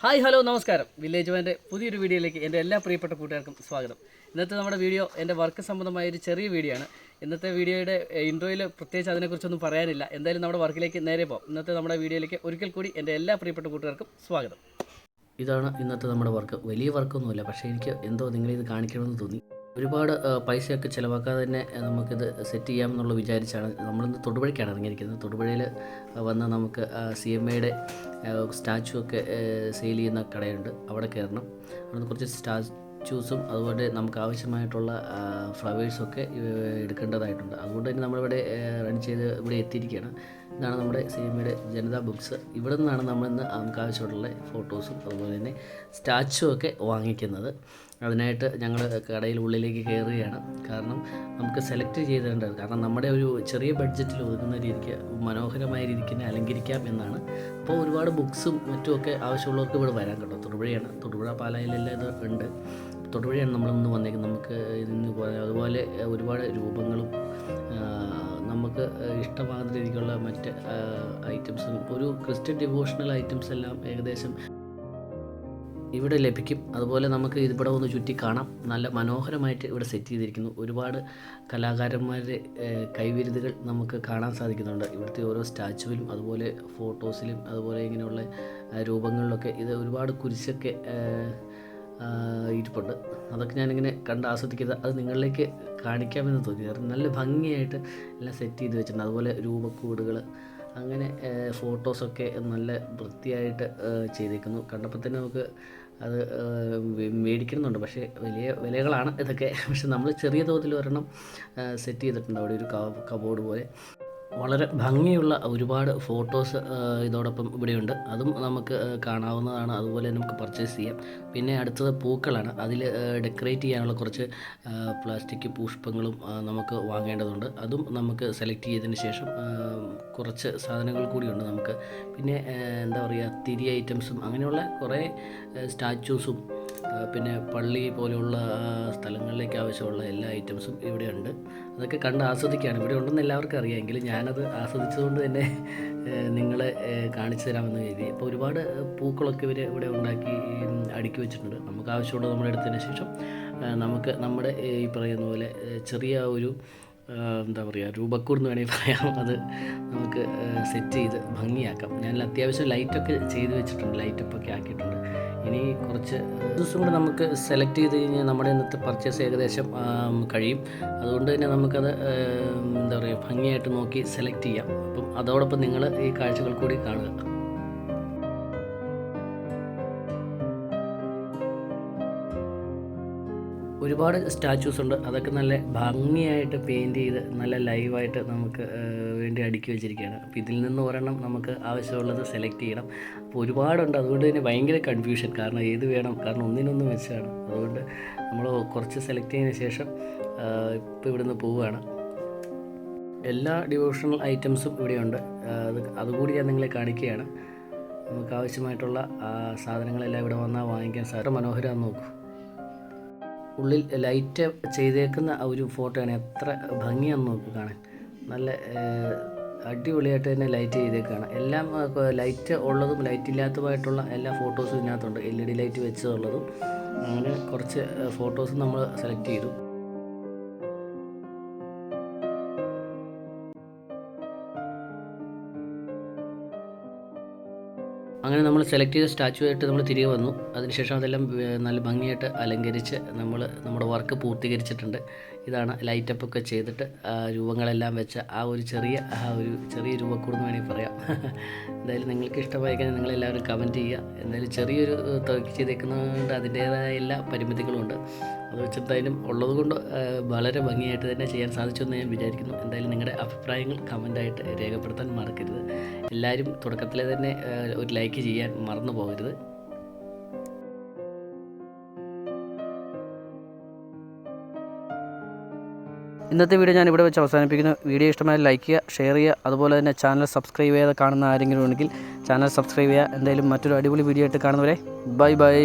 Hi hello നമസ്കാരം. Village വാൻ്റെ പുതിയൊരു വീഡിയോയിലേക്ക് എൻ്റെ എല്ലാ പ്രിയപ്പെട്ട കൂട്ടുകാർക്കും സ്വാഗതം. ഇന്നത്തെ നമ്മുടെ വീഡിയോ എൻ്റെ വർക്ക് സംബന്ധമായ ഒരു ചെറിയ വീഡിയോ ആണ്. ഇന്നത്തെ വീഡിയോയുടെ ഇൻട്രോയിൽ പ്രത്യേകിച്ച് അതിനെക്കുറിച്ചൊന്നും പറയാനില്ല. എന്തായാലും നമ്മുടെ വർക്കിലേക്ക് നേരെ പോകാം. ഇന്നത്തെ നമ്മുടെ വീഡിയോയിലേക്ക് ഒരിക്കൽ കൂടി എൻ്റെ എല്ലാ പ്രിയപ്പെട്ട കൂട്ടുകാർക്കും സ്വാഗതം. ഇതാണ് ഇന്നത്തെ നമ്മുടെ വർക്ക്. വലിയ വർക്കൊന്നുമില്ല, പക്ഷേ എനിക്ക് എന്തോ നിങ്ങളിത് കാണിക്കണമെന്ന് തോന്നി. ഒരുപാട് പൈസയൊക്കെ ചിലവാക്കാതെ തന്നെ നമുക്കിത് സെറ്റ് ചെയ്യാമെന്നുള്ള വിചാരിച്ചാണ് നമ്മളിന്ന് തൊടുപുഴയ്ക്കാണ് ഇറങ്ങിയിരിക്കുന്നത്. തൊടുപുഴയിൽ വന്ന് നമുക്ക് CMAയുടെ സ്റ്റാച്ചു ഒക്കെ സെയിൽ ചെയ്യുന്ന കടയുണ്ട്, അവിടെ കയറണം. അവിടെ കുറച്ച് സ്റ്റാച്യൂസും അതുപോലെ നമുക്ക് ആവശ്യമായിട്ടുള്ള ഫ്ലവേഴ്സൊക്കെ എടുക്കേണ്ടതായിട്ടുണ്ട്. അതുകൊണ്ട് തന്നെ നമ്മളിവിടെ റൺ ചെയ്ത് ഇവിടെ എത്തിയിരിക്കുകയാണ്. ഇതാണ് നമ്മുടെ CMAയുടെ ജനതാ ബുക്സ്. ഇവിടെ നിന്നാണ് നമ്മളിന്ന് നമുക്ക് ആവശ്യമുള്ള ഫോട്ടോസും അതുപോലെ തന്നെ സ്റ്റാച്ചു ഒക്കെ വാങ്ങിക്കുന്നത്. അതിനായിട്ട് ഞങ്ങൾ കടയിൽ ഉള്ളിലേക്ക് കയറുകയാണ്. കാരണം നമുക്ക് സെലക്ട് ചെയ്തേണ്ടത്, കാരണം നമ്മുടെ ഒരു ചെറിയ ബഡ്ജറ്റിൽ ഒതുങ്ങുന്ന രീതിക്ക് മനോഹരമായ രീതിക്ക് തന്നെ അലങ്കരിക്കാം എന്നാണ്. അപ്പോൾ ഒരുപാട് ബുക്സും മറ്റുമൊക്കെ ആവശ്യമുള്ളവർക്ക് ഇവിടെ വരാൻ കേട്ടോ. തൊടുപുഴയാണ്, തൊടുപുഴ പാലായിലെല്ലാം ഇത് ഉണ്ട്. തൊടുപുഴയാണ് നമ്മളിന്ന് വന്നേക്കുന്നത്. നമുക്ക് ഇതിന് അതുപോലെ ഒരുപാട് രൂപങ്ങളും നമുക്ക് ഇഷ്ടമാകുന്ന രീതിക്കുള്ള മറ്റ് ഐറ്റംസും ഒരു ക്രിസ്ത്യൻ ഡിവോഷണൽ ഐറ്റംസ് എല്ലാം ഏകദേശം ഇവിടെ ലഭിക്കും. അതുപോലെ നമുക്ക് ഇവിടെ ഒന്ന് ചുറ്റി കാണാം. നല്ല മനോഹരമായിട്ട് ഇവിടെ സെറ്റ് ചെയ്തിരിക്കുന്നു. ഒരുപാട് കലാകാരന്മാരുടെ കൈവിരുതുകൾ നമുക്ക് കാണാൻ സാധിക്കുന്നുണ്ട് ഇവിടുത്തെ ഓരോ സ്റ്റാച്ചുവിലും അതുപോലെ ഫോട്ടോസിലും അതുപോലെ ഇങ്ങനെയുള്ള രൂപങ്ങളിലൊക്കെ. ഇത് ഒരുപാട് കുരിശൊക്കെ ഇരിപ്പുണ്ട്. അതൊക്കെ ഞാനിങ്ങനെ കണ്ട് ആസ്വദിക്കുന്നത് അത് നിങ്ങളിലേക്ക് കാണിക്കാമെന്ന് തോന്നി. കാരണം നല്ല ഭംഗിയായിട്ട് എല്ലാം സെറ്റ് ചെയ്ത് വെച്ചിട്ടുണ്ട്. അതുപോലെ രൂപക്കൂടുകൾ, അങ്ങനെ ഫോട്ടോസൊക്കെ നല്ല വൃത്തിയായിട്ട് ചെയ്തേക്കുന്നു. കണ്ടപ്പോൾ തന്നെ നമുക്ക് അത് മേടിക്കണമെന്നുണ്ട്. പക്ഷേ വലിയ വിലകളാണ് ഇതൊക്കെ. പക്ഷെ നമ്മൾ ചെറിയ തോതിൽ ഒരെണ്ണം സെറ്റ് ചെയ്തിട്ടുണ്ട്. അവിടെ ഒരു കബോർഡ് പോലെ വളരെ ഭംഗിയുള്ള ഒരുപാട് ഫോട്ടോസ് ഇതോടൊപ്പം ഇവിടെയുണ്ട്. അതും നമുക്ക് കാണാവുന്നതാണ്. അതുപോലെ നമുക്ക് പർച്ചേസ് ചെയ്യാം. പിന്നെ അടുത്തത് പൂക്കളാണ്. അതിൽ ഡെക്കറേറ്റ് ചെയ്യാനുള്ള കുറച്ച് പ്ലാസ്റ്റിക് പുഷ്പങ്ങളും നമുക്ക് വാങ്ങേണ്ടതുണ്ട്. അതും നമുക്ക് സെലക്ട് ചെയ്തതിന് ശേഷം കുറച്ച് സാധനങ്ങൾ കൂടിയുണ്ട് നമുക്ക്. പിന്നെ എന്താ പറയുക, തിരി ഐറ്റംസും അങ്ങനെയുള്ള കുറേ സ്റ്റാച്യൂസും പിന്നെ പള്ളി പോലെയുള്ള സ്ഥലങ്ങളിലേക്ക് ആവശ്യമുള്ള എല്ലാ ഐറ്റംസും ഇവിടെയുണ്ട്. അതൊക്കെ കണ്ട് ആസ്വദിക്കുകയാണ്. ഇവിടെ ഉണ്ടെന്ന് എല്ലാവർക്കും അറിയാം, എങ്കിലും ഞാനത് ആസ്വദിച്ചതുകൊണ്ട് തന്നെ നിങ്ങളെ കാണിച്ചു തരാമെന്ന് കരുതി. അപ്പോൾ ഒരുപാട് പൂക്കളൊക്കെ ഇവർ ഇവിടെ ഉണ്ടാക്കി അടുക്കി വെച്ചിട്ടുണ്ട്. നമുക്ക് ആവശ്യമുള്ളത് നമ്മൾ എടുത്തതിന് ശേഷം നമുക്ക് നമ്മുടെ ഈ പറയുന്ന പോലെ ചെറിയ ഒരു എന്താ പറയുക, രൂപക്കൂർന്ന് വേണമെങ്കിൽ പറയാം, അത് നമുക്ക് സെറ്റ് ചെയ്ത് ഭംഗിയാക്കാം. ഞാൻ അത്യാവശ്യം ലൈറ്റൊക്കെ ചെയ്ത് വെച്ചിട്ടുണ്ട്, ലൈറ്റപ്പൊക്കെ ആക്കിയിട്ടുണ്ട്. ഇനി കുറച്ച് ദിവസം കൂടെ നമുക്ക് സെലക്ട് ചെയ്ത് കഴിഞ്ഞാൽ നമ്മുടെ ഇന്നത്തെ പർച്ചേസ് ഏകദേശം കഴിയും. അതുകൊണ്ട് തന്നെ നമുക്കത് എന്താ പറയുക, ഭംഗിയായിട്ട് നോക്കി സെലക്ട് ചെയ്യാം. അപ്പം അതോടൊപ്പം നിങ്ങൾ ഈ കാഴ്ചകൾ കൂടി കാണുക. ഒരുപാട് സ്റ്റാച്യൂസ് ഉണ്ട്. അതൊക്കെ നല്ല ഭംഗിയായിട്ട് പെയിൻറ്റ് ചെയ്ത് നല്ല ലൈവായിട്ട് നമുക്ക് വേണ്ടി അടുക്കി വെച്ചിരിക്കുകയാണ്. അപ്പോൾ ഇതിൽ നിന്ന് ഒരെണ്ണം നമുക്ക് ആവശ്യമുള്ളത് സെലക്ട് ചെയ്യണം. അപ്പോൾ ഒരുപാടുണ്ട്, അതുകൊണ്ട് തന്നെ ഭയങ്കര കൺഫ്യൂഷൻ. കാരണം ഏത് വേണം, കാരണം ഒന്നിനൊന്നും വെച്ചാണ്. അതുകൊണ്ട് നമ്മൾ കുറച്ച് സെലക്ട് ചെയ്തതിന് ശേഷം ഇപ്പോൾ ഇവിടുന്ന് പോവുകയാണ്. എല്ലാ ഡിവോഷണൽ ഐറ്റംസും ഇവിടെയുണ്ട്. അതുകൂടി ഞാൻ നിങ്ങളെ കാണിക്കുകയാണ്. നമുക്ക് ആവശ്യമായിട്ടുള്ള സാധനങ്ങളെല്ലാം ഇവിടെ വന്നാൽ വാങ്ങിക്കാൻ സാധിക്കും. മനോഹരമാണെന്ന് നോക്കൂ. ഉള്ളിൽ ലൈറ്റ് ചെയ്തേക്കുന്ന ഒരു ഫോട്ടോയാണ്. എത്ര ഭംഗിയാണെന്ന് നോക്കി കാണാൻ. നല്ല അടിപൊളിയായിട്ട് തന്നെ ലൈറ്റ് ചെയ്തേക്കാണ്. എല്ലാം ലൈറ്റ് ഉള്ളതും ലൈറ്റ് ഇല്ലാത്തതുമായിട്ടുള്ള എല്ലാ ഫോട്ടോസും ഇതിനകത്തുണ്ട്. LED ലൈറ്റ് വെച്ചതുള്ളതും അങ്ങനെ കുറച്ച് ഫോട്ടോസും നമ്മൾ സെലക്ട് ചെയ്തു. അങ്ങനെ നമ്മൾ സെലക്ട് ചെയ്ത സ്റ്റാച്ചു ആയിട്ട് നമ്മൾ തിരികെ വന്നു. അതിനുശേഷം അതെല്ലാം നല്ല ഭംഗിയായിട്ട് അലങ്കരിച്ച് നമ്മുടെ വർക്ക് പൂർത്തീകരിച്ചിട്ടുണ്ട്. ഇതാണ് ലൈറ്റപ്പൊക്കെ ചെയ്തിട്ട് രൂപങ്ങളെല്ലാം വെച്ച ഒരു ചെറിയ രൂപക്കൂടെന്ന് വേണമെങ്കിൽ പറയാം. എന്തായാലും നിങ്ങൾക്ക് ഇഷ്ടമായി കഴിഞ്ഞാൽ നിങ്ങളെല്ലാവരും കമൻറ്റ് ചെയ്യുക. എന്തായാലും ചെറിയൊരു തുകയ്ക്ക് ചെയ്തേക്കുന്നതുകൊണ്ട് അതിൻ്റേതായ എല്ലാ പരിമിതികളുമുണ്ട്. അത് വെച്ച് എന്തായാലും ഉള്ളതുകൊണ്ട് വളരെ ഭംഗിയായിട്ട് തന്നെ ചെയ്യാൻ സാധിച്ചുവെന്ന് ഞാൻ വിചാരിക്കുന്നു. എന്തായാലും നിങ്ങളുടെ അഭിപ്രായങ്ങൾ കമൻറ്റായിട്ട് രേഖപ്പെടുത്താൻ മറക്കരുത്. എല്ലാവരും തുടക്കത്തിലെ തന്നെ ഒരു ലൈക്ക് ചെയ്യാൻ മറന്നു പോകരുത്. ഇന്നത്തെ വീഡിയോ ഞാൻ ഇവിടെ വെച്ച് അവസാനിപ്പിക്കുന്നു. വീഡിയോ ഇഷ്ടമായി ലൈക്ക് ചെയ്യുക, ഷെയർ ചെയ്യുക. അതുപോലെ തന്നെ ചാനൽ സബ്സ്ക്രൈബ് ചെയ്യാതെ കാണുന്ന ആരെങ്കിലും ഉണ്ടെങ്കിൽ ചാനൽ സബ്സ്ക്രൈബ് ചെയ്യുക. എന്തായാലും മറ്റൊരു അടിപൊളി വീഡിയോ ആയിട്ട് കാണുന്നവരെ ബൈ ബൈ.